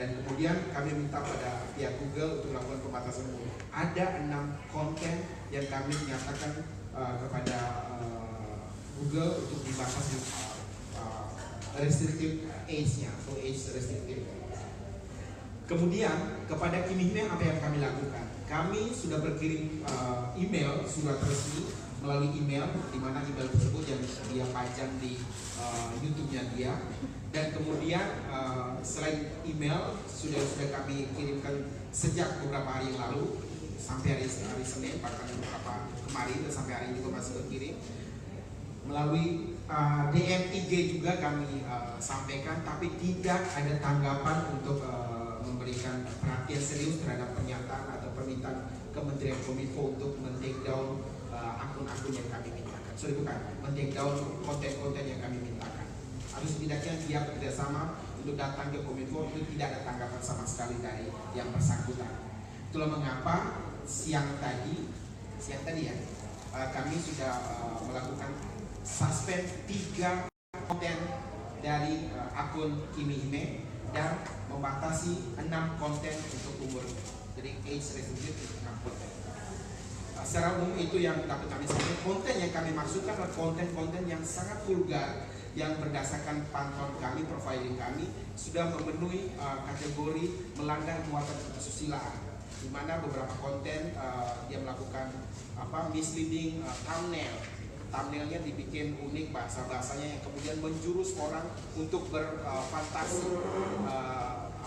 Dan kemudian kami minta pada pihak Google untuk melakukan pembatasan umur. Ada 6 konten yang kami menyatakan kepada Google untuk dibatasi restricted age-nya atau age restricted. Kemudian kepada Kimihime apa yang kami lakukan? Kami sudah berkirim email, surat resmi melalui email, di mana email tersebut yang dia pajang di YouTube-nya dia. Dan kemudian selain email sudah kami kirimkan sejak beberapa hari yang lalu sampai hari Senin, bahkan beberapa kemarin dan sampai hari ini juga masih berkirim. Melalui DM IG juga kami sampaikan, tapi tidak ada tanggapan untuk memberikan perhatian serius terhadap pernyataan atau permintaan Kementerian Kominfo untuk men-take down akun-akun yang kami mintakan. Sorry, bukan men-take down konten-konten yang kami mintakan. Harus setidaknya dia bekerjasama untuk datang ke Kominfo, itu tidak ada tanggapan sama sekali dari yang bersangkutan. Itulah mengapa siang tadi ya kami sudah melakukan suspend 3 konten dari akun Kimihime dan membatasi 6 konten untuk umur. Jadi age restricted untuk 6 konten. Secara umum itu yang dapat kami sampaikan. Konten yang kami maksudkan adalah konten-konten yang sangat vulgar, yang berdasarkan pantauan kami, profiling kami sudah memenuhi kategori melanggar muatan kesusilaan, di mana beberapa konten dia melakukan misleading thumbnailnya dibikin unik, bahasanya yang kemudian menjurus orang untuk berfantasi.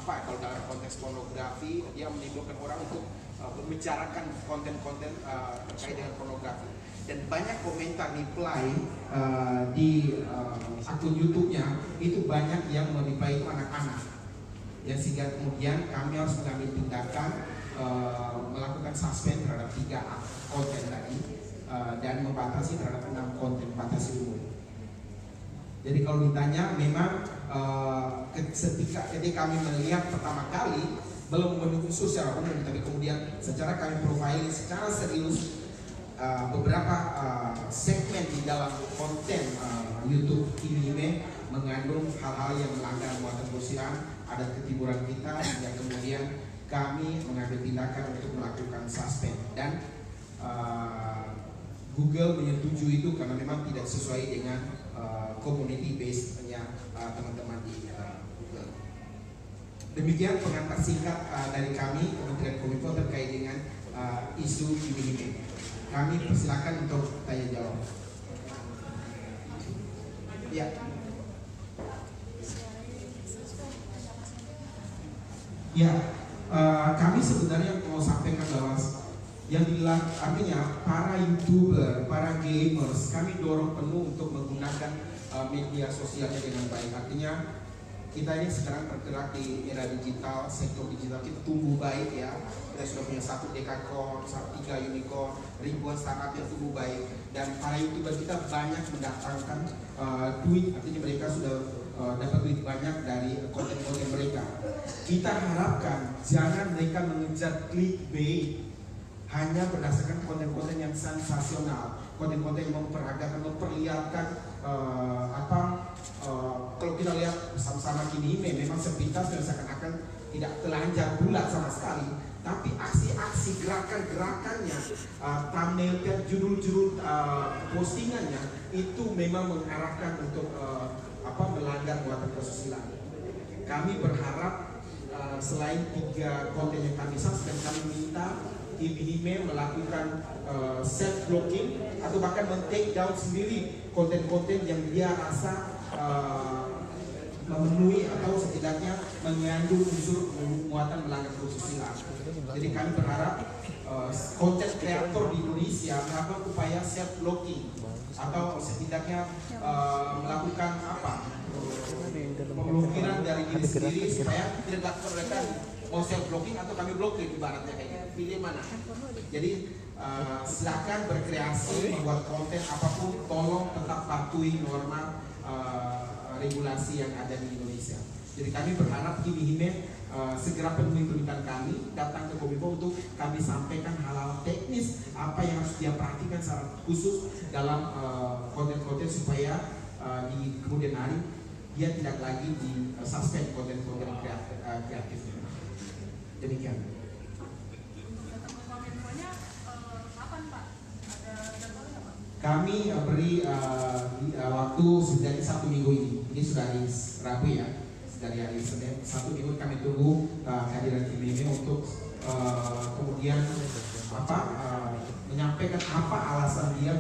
Kalau dalam konteks pornografi dia menimbulkan orang untuk membicarakan konten-konten terkait dengan pornografi. Dan banyak komentar reply di akun YouTube-nya itu banyak yang reply itu anak-anak. Dan sehingga kemudian kami harus mengambil tindakan melakukan suspend terhadap 3 konten tadi dan membatasi terhadap 6 konten batasi umur. Jadi kalau ditanya, memang ketika kami melihat pertama kali belum memenuhi unsur secara umum, tapi kemudian secara kami profiling secara serius beberapa segmen di dalam konten YouTube Kimihime mengandung hal-hal yang melanggar muatan kesusilaan, adat ketimuran kita, sehingga kemudian kami mengambil tindakan untuk melakukan suspend. Dan Google menyetujui itu karena memang tidak sesuai dengan community base-nya teman-teman di Google. Demikian pengantar singkat dari kami Kementerian Kominfo terkait dengan isu Kimihime. Kami persilakan untuk tanya jawab. Ya. Ya, kami sebenarnya mau sampaikan bahwa yang artinya para YouTuber, para gamers, kami dorong penuh untuk menggunakan media sosialnya dengan baik. Artinya kita ini sekarang bergerak di era digital, sektor digital kita tumbuh baik ya. Kita sudah punya 1 dekakorn, 3 unicorn, ribuan startup yang tumbuh baik. Dan para YouTuber kita banyak mendatangkan duit, artinya mereka sudah dapat duit banyak dari konten-konten mereka. Kita harapkan jangan mereka mengejar clickbait hanya berdasarkan konten-konten yang sensasional, konten-konten yang memperagakan, memperlihatkan kalau kita lihat sama-sama Kimihime memang sepintas dan seakan-akan tidak telanjang bulat sama sekali, tapi aksi-aksi gerakan-gerakannya, thumbnail, judul-judul postingannya itu memang mengarahkan untuk melanggar muatan kesusilaan. Kami berharap selain 3 konten yang kami suspend, kami minta Kimihime melakukan self-blocking atau bahkan men-take down sendiri konten-konten yang dia rasa memenuhi atau setidaknya mengandung unsur muatan melanggar kesusilaan. Jadi kami berharap konten kreator di Indonesia melakukan upaya self-blocking atau setidaknya melakukan pemblokiran dari diri sendiri supaya tidak dilakukan mereka mau self-blocking atau kami blokir, ibaratnya kayak gitu. Pilih mana? Jadi silakan berkreasi, membuat konten apapun, tolong tetap patuhi norma regulasi yang ada di Indonesia. Jadi kami berharap Kimihime segera penuhi permintaan kami, datang ke Kominfo untuk kami sampaikan hal-hal teknis apa yang harus dia perhatikan secara khusus dalam konten-konten supaya di kemudian hari dia tidak lagi di suspend konten-konten kreatifnya. Demikian. Kami beri waktu setidaknya 1 minggu ini. Ini sudah hari Rabu ya. Dari hari Senin 1 minggu kami tunggu kehadiran tim ini untuk kemudian menyampaikan apa alasan dia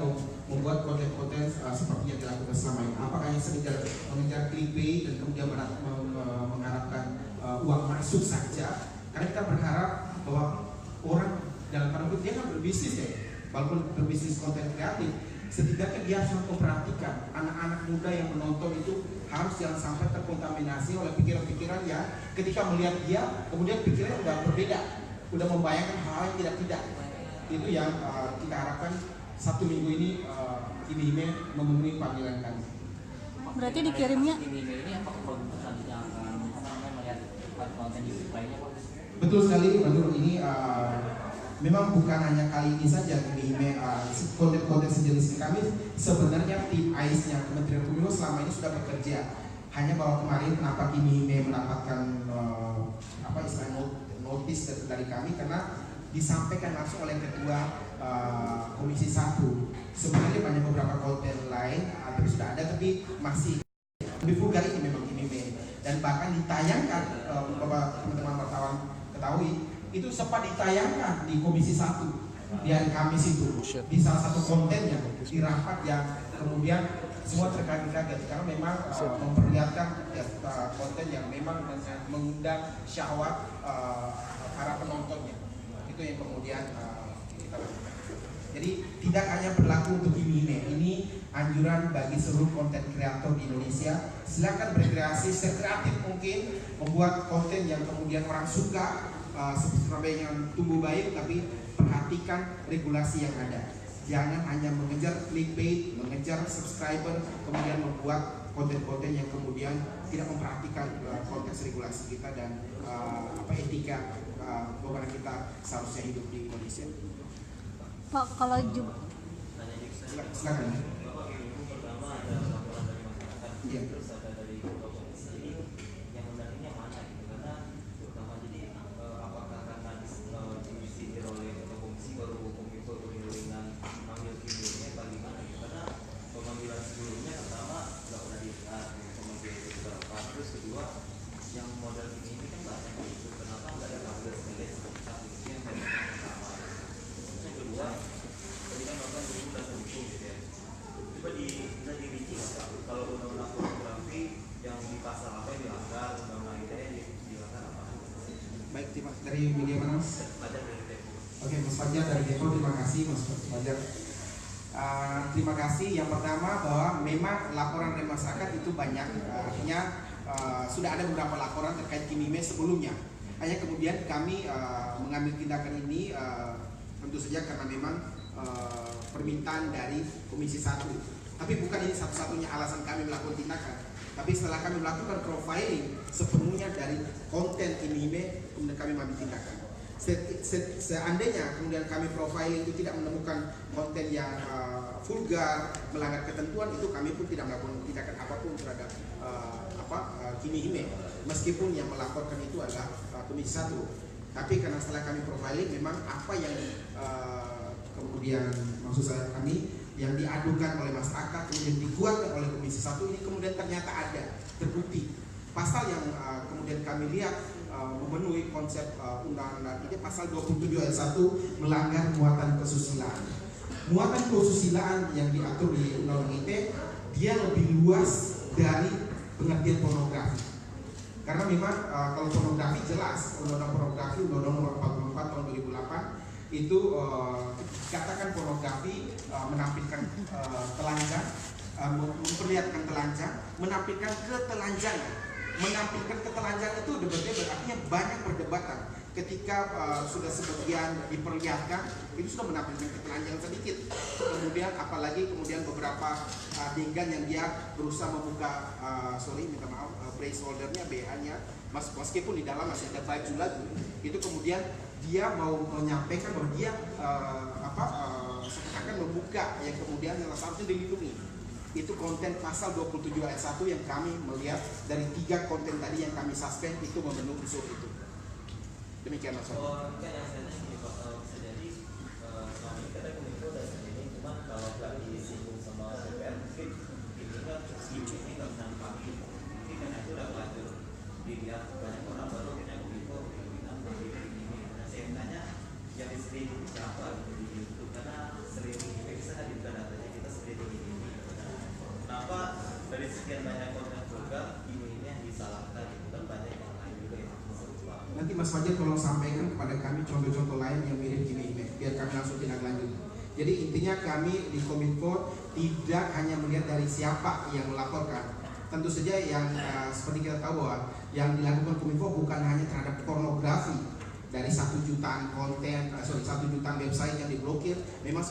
membuat konten-konten seperti yang dilakukan selama ini. Apakah yang sekedar mengejar clickbait dan kemudian mengharapkan uang masuk saja? Karena kita berharap bahwa orang dalam tanda kutip dia kan berbisnis ya, walaupun berbisnis konten kreatif, setidaknya dia harus memperhatikan anak-anak muda yang menonton itu harus jangan sampai terkontaminasi oleh pikiran-pikiran yang ketika melihat dia kemudian pikirannya udah berbeda, udah membayangkan hal yang tidak. Itu yang kita harapkan 1 minggu ini Kimi memenuhi panggilan kami. Berarti dikirimnya ini apakah kalau selanjutnya akan melihat konten YouTube lainnya Pak? Betul sekali, betul. Ini memang bukan hanya kali ini saja Kimi konten-konten sejenis kami. Sebenarnya tim AIS-nya Kementerian Kominfo selama ini sudah bekerja. Hanya bahwa kemarin kenapa Kimi mendapatkan notis dari kami karena disampaikan langsung oleh Ketua Komisi 1. Sebenarnya banyak beberapa konten lain tapi sudah ada, tapi masih lebih vulgar ini memang ini dan bahkan ditayangkan beberapa teman-teman wartawan ketahui itu sempat ditayangkan di Komisi 1 di hari Kamis itu di salah satu kontennya di rapat yang kemudian semua terkaget-kaget karena memang memperlihatkan konten yang memang mengundang syahwat para penontonnya. Itu yang kemudian kita lakukan. Jadi tidak hanya berlaku untuk ini anjuran bagi seluruh konten kreator di Indonesia. Silakan berkreasi sekreatif mungkin, membuat konten yang kemudian orang suka seperti yang tumbuh baik, tapi perhatikan regulasi yang ada. Jangan hanya mengejar clickbait, mengejar subscriber, kemudian membuat konten-konten yang kemudian tidak memperhatikan konteks regulasi kita dan etika bagaimana kita seharusnya hidup di Indonesia. Pak, kalau silakan. Iya. Baik, dari media mana Mas? Oke, Mas Fajar dari Depo, terima kasih Mas Fajar. Terima kasih. Yang pertama bahwa memang laporan dari masyarakat itu banyak, artinya sudah ada beberapa laporan terkait Kimi sebelumnya. Hanya kemudian kami mengambil tindakan ini tentu saja karena memang permintaan dari Komisi 1. Tapi bukan ini satu-satunya alasan kami melakukan tindakan. Tapi setelah kami melakukan profiling sepenuhnya dari konten Kimi, kemudian kami mengambil tindakan. Seandainya kemudian kami profiling itu tidak menemukan konten yang vulgar, melanggar ketentuan, itu kami pun tidak melakukan tindakan apapun terhadap Kimi, meskipun yang melaporkan itu adalah Komisi 1. Tapi karena setelah kami profiling, memang apa yang kemudian maksud saya kami yang diadukan oleh masyarakat kemudian dikuatkan oleh Komisi 1 ini kemudian ternyata ada terbukti pasal yang kemudian kami lihat memenuhi konsep undang-undang ini, pasal 27 ayat 1 melanggar muatan kesusilaan. Muatan kesusilaan yang diatur di undang-undang ITE dia lebih luas dari pengertian pornografi. Karena memang kalau pornografi jelas undang-undang pornografi undang-undang nomor 44 tahun 2008 itu katakan pornografi menampilkan telanjang, memperlihatkan telanjang, menampilkan ketelanjangan. Menampilkan ketelanjangan itu artinya banyak perdebatan. Ketika sudah sebagian diperlihatkan, itu sudah menampilkan ketelanjangan sedikit. Kemudian apalagi kemudian beberapa adegan yang dia berusaha membuka, minta maaf, placeholdernya, BH-nya, meskipun di dalam masih ada baju lagi, itu kemudian dia mau menyampaikan bahwa dia akan membuka yang kemudian yang seharusnya dilindungi. itu konten pasal 27 ayat 1 yang kami melihat dari 3 konten tadi yang kami suspend itu memenuhi unsur itu. Demikian Mas. Oh, kan yang saya tanya gini Pak, bisa jadi selama ini kita kominfo dan sebagainya, cuma kalau nggak disinggung sama DPR mungkin ini kan ini nggak menampak, mungkin karena itu udah lanjut dilihat banyak orang baru kayaknya kominfo bilang ini. Nah saya tanya yang di streaming siapa di YouTube, karena streaming bisa hadirkan datanya kita streaming ini. Kenapa dari sekian banyak konten program ini yang disalahkan, itu kan banyak yang lain juga yang serupa. Nanti Mas Fajar tolong sampaikan kepada kami contoh-contoh lain yang mirip gini biar kami langsung tindak lanjut. Jadi intinya kami di Kominfo tidak hanya melihat dari siapa yang melaporkan. Tentu saja yang seperti kita tahu bahwa yang dilakukan Kominfo bukan hanya terhadap pornografi dari 1 jutaan konten, 1 jutaan website yang diblokir. Memang